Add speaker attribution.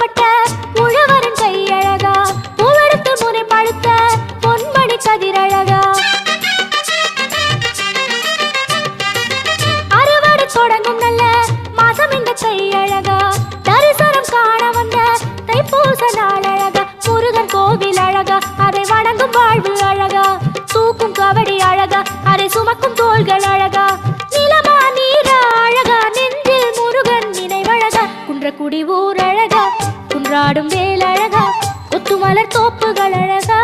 Speaker 1: காட்ட உழவரின் கையழகா, பூவெடுத்து முனை பழுத்த பொன்மணி கதிரழகா. அறுவடை தொடங்கும் நல்ல மாதம் இந்த கையழகா, தரிசனம் காண வந்த தைப்பூச நாள் அழகா. முருகன் கோவில் அழகா, அதை வணங்கும் வாழ்வு அழகா. தூக்கும் கபடி அழகா, அதை சுமக்கும் தோள்கள் அழகா. நிலமா நீரா அழகா, நெஞ்சில் முருகன் நினைவழகா. குன்றக்குடி ஊர் அழகா, குன்றாடும் வேல் அழகா, கொத்துமலர் தோப்புகள் அழகா.